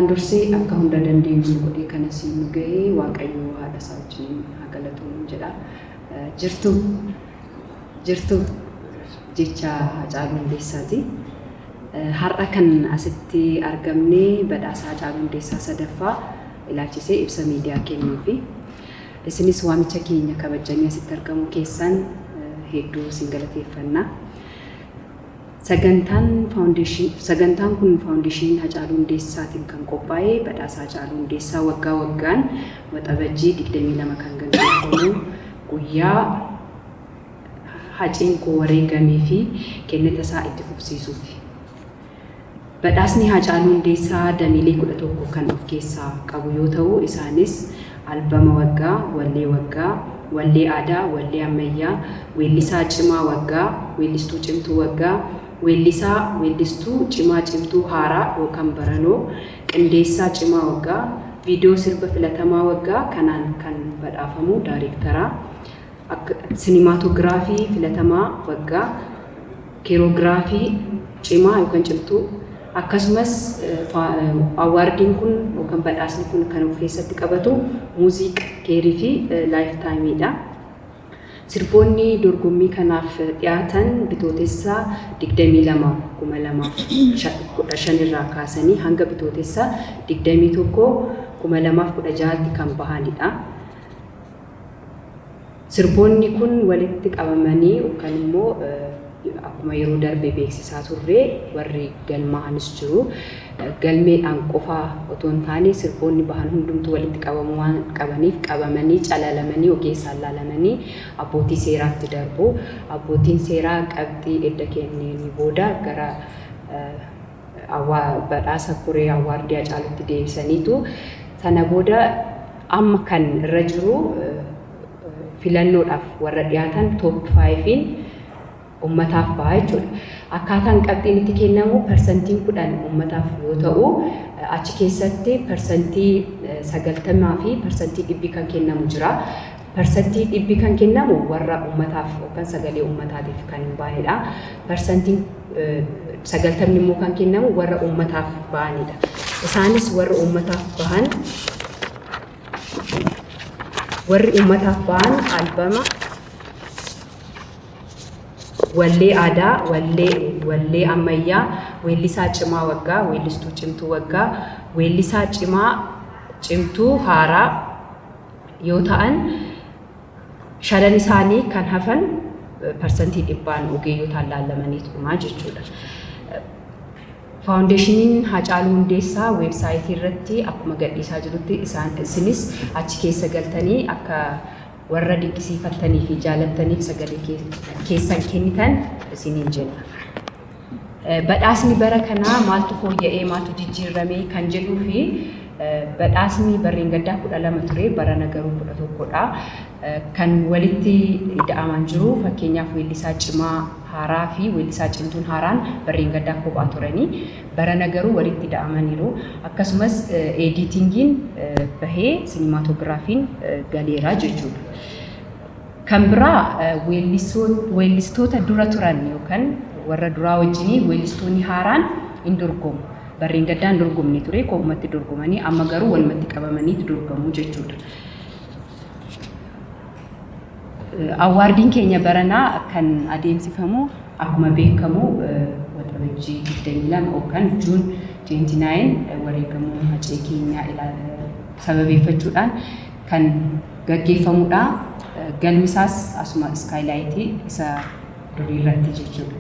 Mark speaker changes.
Speaker 1: duraan dursee akka hunda dandeenyu godhee kana siin ga'ee waaqayyo haadha isaa wajjin galatoomuu jedha. Jirtu jecha Haacaaluu Hundeessaati. Har'a kan asitti argamne badhaasa Haacaaluu Hundeessaa sadaffaa ilaalchisee ibsa miidiyaa kennuufi isinis waamicha keenya kabajanii asitti argamu keessan hedduu sin galateeffanna. Sagantaan kun faawundeeshinii Haacaaluu Hundeessaatiin kan qophaa'e badhaasa Haacaaluu Hundeessaa waggaa waggaan waxabajjii 22 kan gaggeeffamu guyyaa Haaceen koo wareegamee fi kennita isaa itti fufsiisuufi. Badhaasni Haacaaluu Hundeessaa damiilee 11 kan of keessaa qabu yoo ta'u isaanis albama waggaa, wallee aadaa, wallee ammayyaa, weellisaa cimaa waggaa, weellistuu cimtuu waggaa, weellistuu cimaa cimtuu haaraa yookaan baranoo, qindeessaa cimaa waggaa, viidiyoo sirba filatamaa waggaa kanaan kan badhaafamu daayireektaraa, siinimaatoogiraafii filatamaa waggaa, keeroogiraafii cimaa yookaan cimtuu. Akkasumas awaardiin kun yookaan badhaasni kun kan of keessatti qabatu muuziqaa keerii fi laayiftaayimiidha. Sirboonni dorgommii kanaaf dhiyaatan bitootessa 22/2015 irraa kaasanii hanga bitootessa 21/2016 kan bahanidha. Sirboonni kun walitti qabamanii yookaan immoo akkuma yeroo darbe beeksisaa turre warri galmaanis jiru. Galmeedhaan qofaa otoo hin taane sirboonni bahan hundumtuu walitti qabamuu waan qabaniif qabamanii calalamanii ogeessaan laalamanii abbootii seeraatti darbu. Abbootiin seeraa qabxii edda kenneen booda gara badhaasa koree awaardii Haacaaluutti deebisaniitu sana booda amma kan irra jiru filannoodhaaf warra dhiyaatan top 5 ummataaf baha jechuudha. Akkaataan qabxiin itti kennamu persentiin 10 ummataaf yoo ta'u achi keessatti persentii 90 fi persentii 100 kan kennamu jira. Persentii 100 kan kennamu warra ummataaf yookaan sagalee ummataatiif kan hin baanedha. Persentiin 90 immoo kan kennamu warra ummataaf bahanidha. Isaanis warra ummataaf bahan albama wallee aadaa, wallee ammayyaa, weellisaa cimaa waggaa, weellistuu cimtuu waggaa, weellisaa cimaa cimtuu haaraa yoo ta'an shanan isaanii kan hafan persentii 100 ogeeyyotaan laallamaniituma jechuudha. Faawundeeshiniin Haacaaluu Hundeessaa weebsaayitii irratti akkuma gadhiisaa jirutti isinis achi keessa galtanii akka warra dinqisiifattanii fi jaalattaniif sagalee keessan kennitan isiniin jenna. Badhaasni bara kanaa maaltu fooyya'ee maaltu jijjiirame kan jedhuu fi badhaasni barreen gaddaa 12 ture barana garuu 11dha. Kan walitti ida'aman jiru fakkeenyaaf weellisaa cimaa haaraa fi weellisaa cimtuun haaraan barreen gaddaa kophaa turanii barana garuu walitti ida'amaniiru. Akkasumas editingiin bahee siinimaatoogiraafiin galeeraa jechuudha. Kan biraa weellistoota dura turan yookaan warra duraa wajjinii weellistoonni haaraan hin dorgomu. Barreen gaddaa hin dorgomne ture koomatti dorgomanii amma garuu walumatti qabamanii dorgomu jechuudha. Awaardiin keenya baranaa kan adeemsifamu akkuma beekamu waxabajjii 22 yookaan Juun 29 wareegamuu Haacee keenyaa sababeeffachuudhaan kan gaggeeffamudha. Galmisaas asuma iskaaylaayitii isa durii irratti jechuudha.